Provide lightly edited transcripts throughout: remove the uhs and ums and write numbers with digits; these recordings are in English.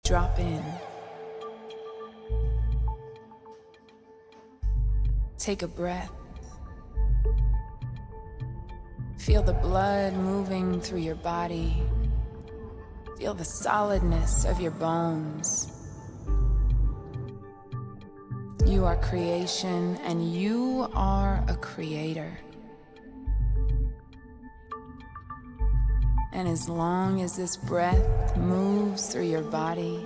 Drop in. Take a breath. Feel the blood moving through your body. Feel the solidness of your bones. You are creation, and you are a creator. And as long as this breath moves through your body.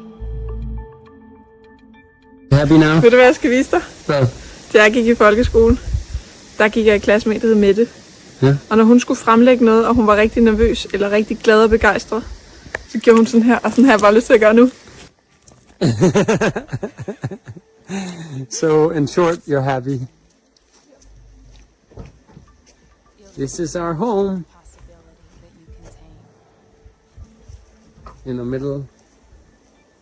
Happy now? Ved du hvad jeg skal vise dig? Hvad? Da jeg gik i folkeskolen, der gik jeg i klasse med en, der hed Mette. Ja. Og når hun skulle fremlægge noget, og hun var rigtig nervøs, eller rigtig glad og begejstret, så gjorde hun sådan her, og sådan her har jeg bare lyst til at gøre nu. So, in short, you're happy. This is our home. In the middle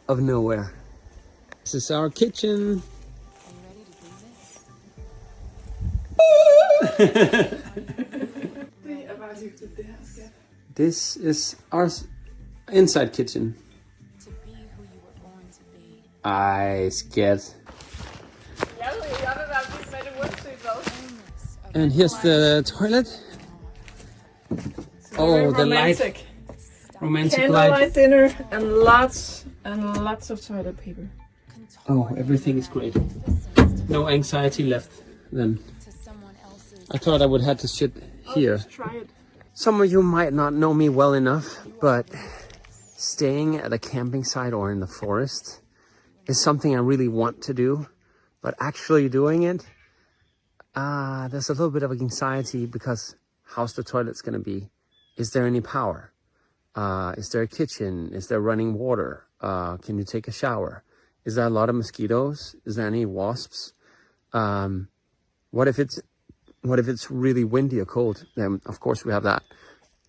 of nowhere. This is our kitchen. This is our inside kitchen. I scared. And here's the toilet. Oh, the light. Romantic light. Candlelight dinner and lots of toilet paper. Oh, everything is great. No anxiety left then. I thought I would have to sit here. Just try it. Some of you might not know me well enough, but staying at a camping site or in the forest is something I really want to do. But actually doing it, there's a little bit of anxiety because how's the toilet's gonna be? Is there any power? Is there a kitchen? Is there running water? Can you take a shower? Is there a lot of mosquitoes? Is there any wasps? What if it's really windy or cold? Then of course we have that.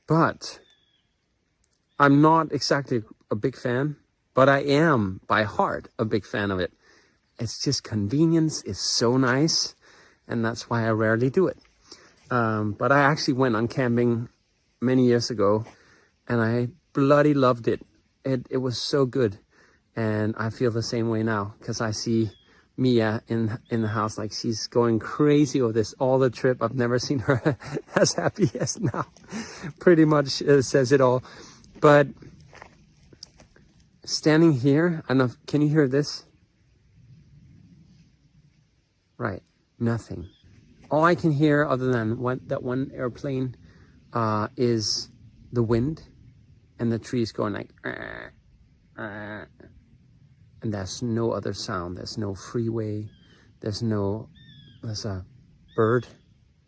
But I'm not exactly a big fan, but I am by heart a big fan of it. It's just convenience is so nice, and that's why I rarely do it. But I actually went on camping many years ago, and I bloody loved it. It was so good, and I feel the same way now because I see Mia in the house, like she's going crazy over this all the trip. I've never seen her as happy as now. Pretty much says it all. But standing here, I don't know, can you hear this? Right, nothing. All I can hear other than that one airplane is the wind and the trees going like and there's no other sound. There's no freeway. There's a bird.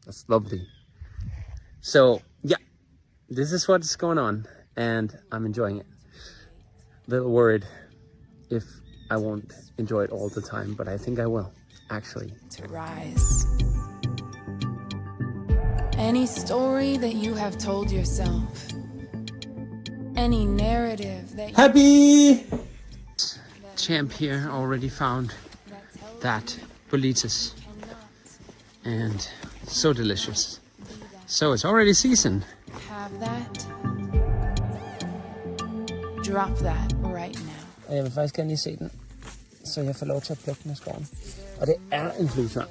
That's lovely. So yeah, this is what's going on and I'm enjoying it. A little worried if I won't enjoy it all the time, but I think I will, actually. To rise. Any story that you have told yourself, any narrative that Happy! Champ here already found that bolitas and so delicious. So it's already season. have that, drop that right now. Og jeg vil faktisk gerne lige se den, så jeg får lov til at plukke den af skoven. Og det er en fluesvamp.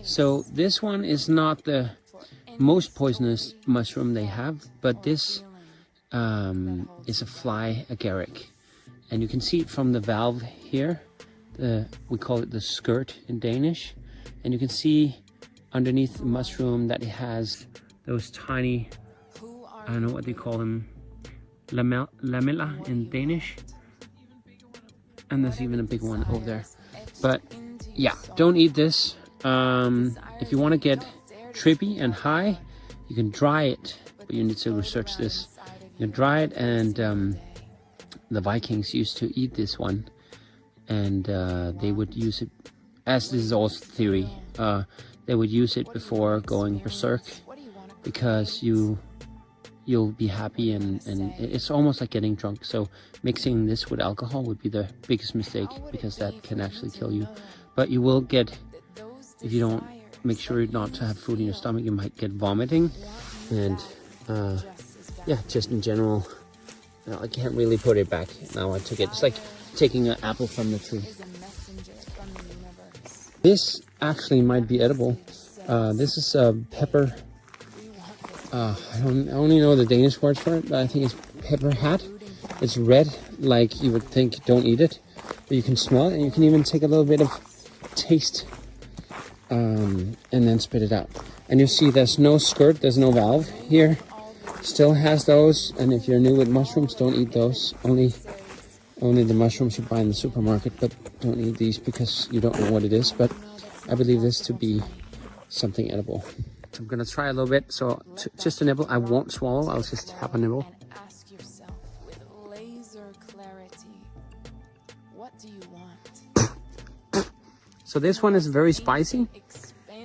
So this one is not the most poisonous mushroom they have, but this is a fly agaric. And you can see it from the valve here. We call it the skirt in Danish. And you can see underneath the mushroom that it has those tiny, I don't know what they call them, lamella in Danish. And there's even a big one over there. But yeah, don't eat this. If you want to get trippy and high, you can dry it, but you need to research this. You can dry it, and the Vikings used to eat this one, and they would use it, as this is also theory, they would use it before going berserk, because you'll be happy, and it's almost like getting drunk. So mixing this with alcohol would be the biggest mistake, because that can actually kill you. But you will get, if you don't make sure not to have food in your stomach, you might get vomiting, and yeah, just in general No, I can't really put it back now. I took it. It's like taking an apple from the tree. This actually might be edible. This is pepper. I only know the Danish words for it, but I think it's pepper hat. It's red, like you would think. Don't eat it, but you can smell it, and you can even take a little bit of taste, and then spit it out. And you see, there's no skirt. There's no valve here. Still has those, and if you're new with mushrooms, don't eat those. Only the mushrooms you buy in the supermarket, but don't eat these because you don't know what it is. But I believe this to be something edible. So I'm gonna try a little bit. So just a nibble. I won't swallow. I'll just have a nibble. And ask yourself with laser clarity, what do you want? So this one is very spicy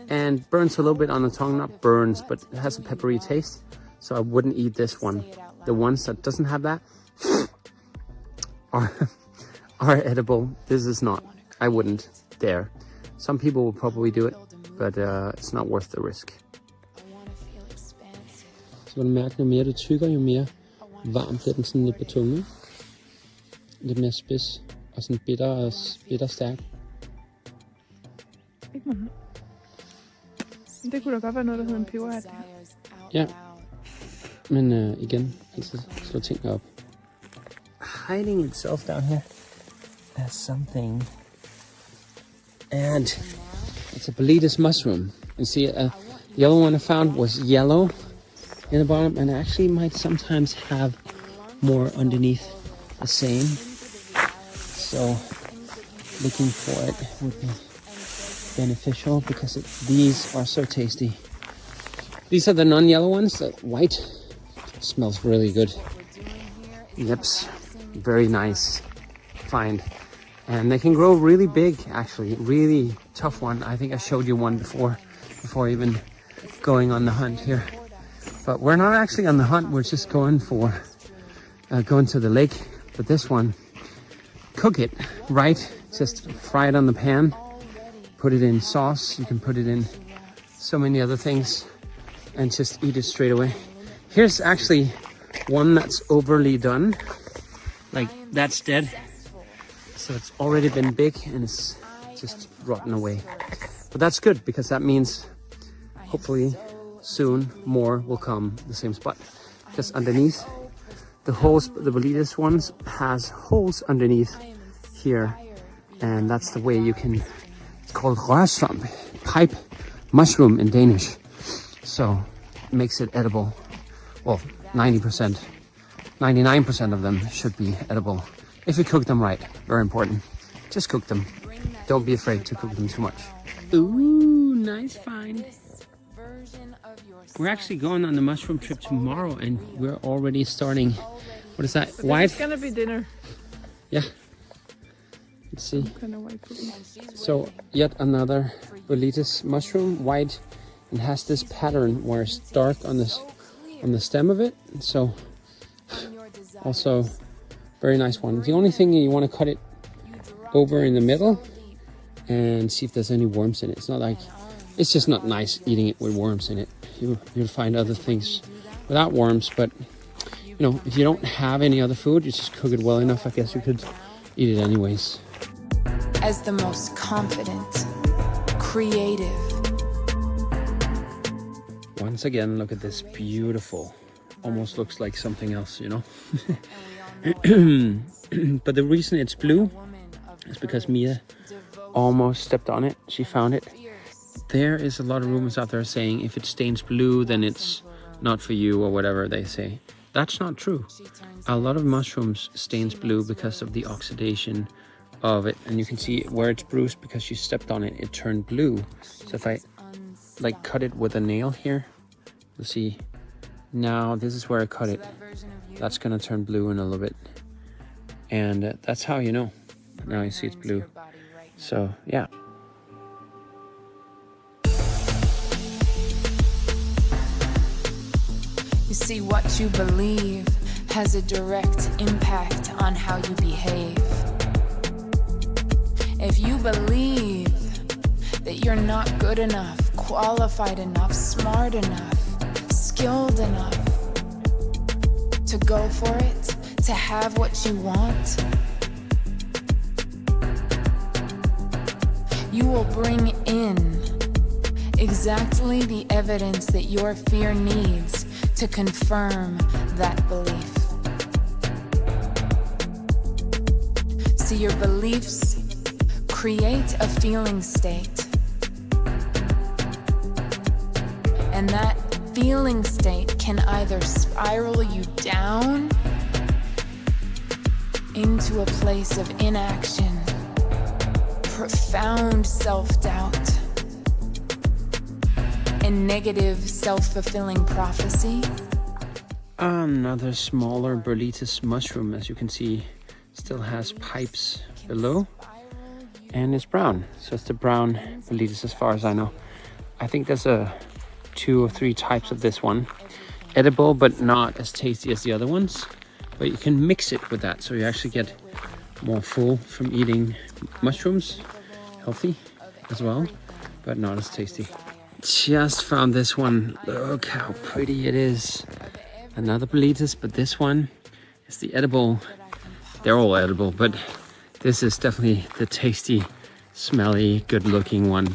and burns a little bit on the tongue. Not burns, but it has a peppery taste. So I wouldn't eat this one. The ones that doesn't have that are edible. This is not. I wouldn't dare. Some people will probably do it, but it's not worth the risk. Så kan du mærke, jo mere du tykker, jo mere varm bliver den sådan lidt på tungen. Lidt mere spids og sådan bitter stærk. Ikke meget. Det kunne da godt være noget, der hedder en peberhat. Ja. Men igen, altså slå tingene op. Hiding itself down here as something. And it's a Boletus mushroom. You see, the other one I found was yellow in the bottom, and actually might sometimes have more underneath the same. So looking for it would be beneficial because these are so tasty. These are the non-yellow ones, the white. Smells really good. Yips, very nice find. And they can grow really big, actually, really tough one. I think I showed you one before even going on the hunt here. But we're not actually on the hunt, we're just going to the lake. But this one, cook it right, just fry it on the pan, put it in sauce, you can put it in so many other things, and just eat it straight away. Here's actually one that's overly done, like that's dead. So it's already been big and it's just rotten away. But that's good because that means hopefully soon more will come the same spot. Because underneath the holes, the Boletus ones has holes underneath here, and that's the way you can. It's called rørsvamp, pipe mushroom in Danish. So it makes it edible. Well, 90%, 99% of them should be edible. If you cook them right, very important. Just cook them. Don't be afraid to cook them too much. Ooh, nice find. We're actually going on the mushroom trip tomorrow, and we're already starting. What is that? White? It's gonna be dinner. Yeah. Let's see. Kind of white cooking. So yet another Boletus mushroom, white, and has this pattern where it's dark on the stem of it. So also very nice one. The only thing, you want to cut it over in the middle and see if there's any worms in it. It's not like, it's just not nice eating it with worms in it. You'll find other things without worms, but you know, if you don't have any other food, you just cook it well enough, I guess you could eat it anyways. As the most confident, creative. Once again, look at this beautiful, almost looks like something else, you know. But the reason it's blue is because Mia almost stepped on it. She found it. There is a lot of rumors out there saying if it stains blue, then it's not for you, or whatever they say. That's not true. A lot of mushrooms stains blue because of the oxidation of it, and you can see where it's bruised because she stepped on it, it turned blue. So if I like cut it with a nail here, you'll see now this is where I cut it. That's gonna turn blue in a little bit, and that's how you know. Now you see it's blue. So yeah. You see, what you believe has a direct impact on how you behave. If you believe that you're not good enough, qualified enough, smart enough, skilled enough to go for it, to have what you want, you will bring in exactly the evidence that your fear needs to confirm that belief. So your beliefs create a feeling state, and that feeling state can either spiral you down into a place of inaction, profound self-doubt, and negative self-fulfilling prophecy. Another smaller Burlitis mushroom, as you can see, still has pipes below, and it's brown. So it's the brown Burlitis as far as I know. I think there's 2 or 3 types of this one. Edible, but not as tasty as the other ones. But you can mix it with that, so you actually get more full from eating mushrooms. Healthy as well, but not as tasty. Just found this one. Look how pretty it is. Another Burlitis, but this one is the edible. They're all edible, but this is definitely the tasty, smelly, good-looking one.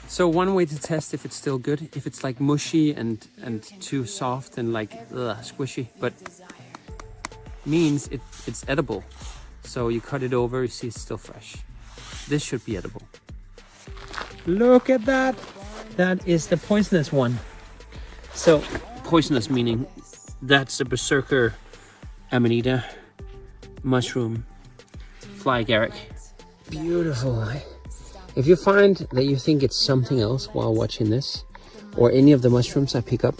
So one way to test if it's still good, if it's like mushy and too soft and like squishy, but means it's edible. So you cut it over, you see it's still fresh. This should be edible. Look at that. That is the poisonous one. So poisonous meaning that's the berserker amanita mushroom fly agaric. Beautiful. If you find that you think it's something else while watching this, or any of the mushrooms I pick up,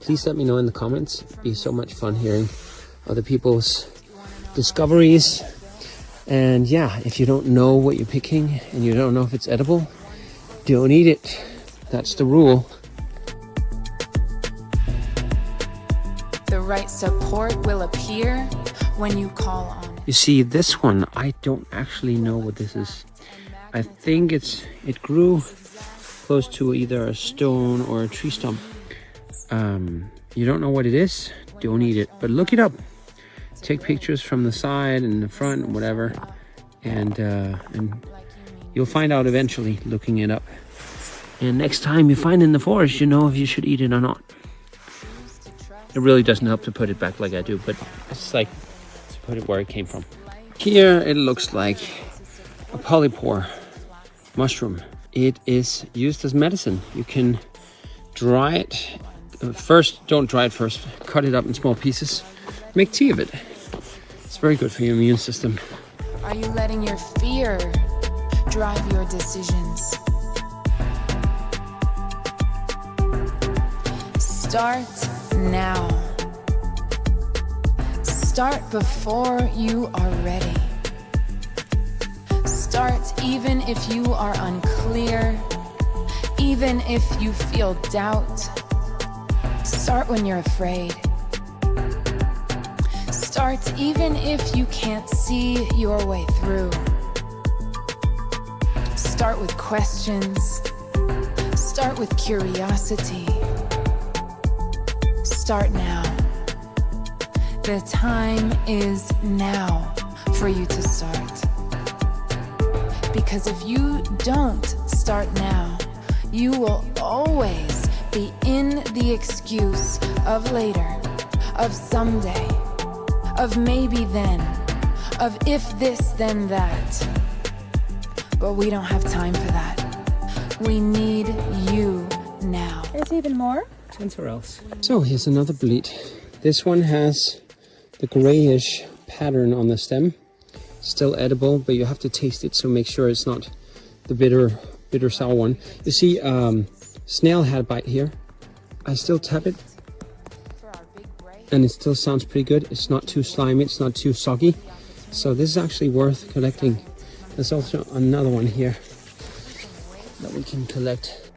please let me know in the comments. It'd be so much fun hearing other people's discoveries. And yeah, if you don't know what you're picking and you don't know if it's edible, don't eat it. That's the rule. The right support will appear when you call on it. You see, this one, I don't actually know what this is. I think it grew close to either a stone or a tree stump. You don't know what it is, don't eat it, but look it up. Take pictures from the side and the front and whatever, and you'll find out eventually looking it up. And next time you find it in the forest, you know if you should eat it or not. It really doesn't help to put it back like I do, but it's like to put it where it came from. Here it looks like a polypore mushroom. It is used as medicine. You can dry it. First, don't dry it first. Cut it up in small pieces. Make tea of it. It's very good for your immune system. Are you letting your fear drive your decisions? Start now. Start before you are ready. Start even if you are unclear, even if you feel doubt. Start when you're afraid. Start even if you can't see your way through. Start with questions. Start with curiosity. Start now. The time is now for you to start. Because if you don't start now, you will always be in the excuse of later, of someday, of maybe then, of if this then that. But we don't have time for that. We need you now. There's even more. Or else. So here's another bleed. This one has the grayish pattern on the stem. Still edible, but you have to taste it, so make sure it's not the bitter sour one. You see, snail had a bite here. I still tap it, and it still sounds pretty good. It's not too slimy, it's not too soggy. So this is actually worth collecting. There's also another one here that we can collect.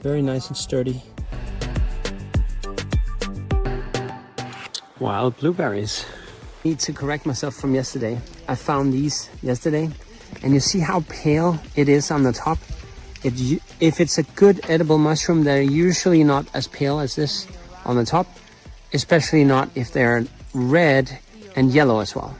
Very nice and sturdy. Wild blueberries. Need to correct myself from yesterday. I found these yesterday, and you see how pale it is on the top. If it's a good edible mushroom, they're usually not as pale as this on the top, especially not if they're red and yellow as well.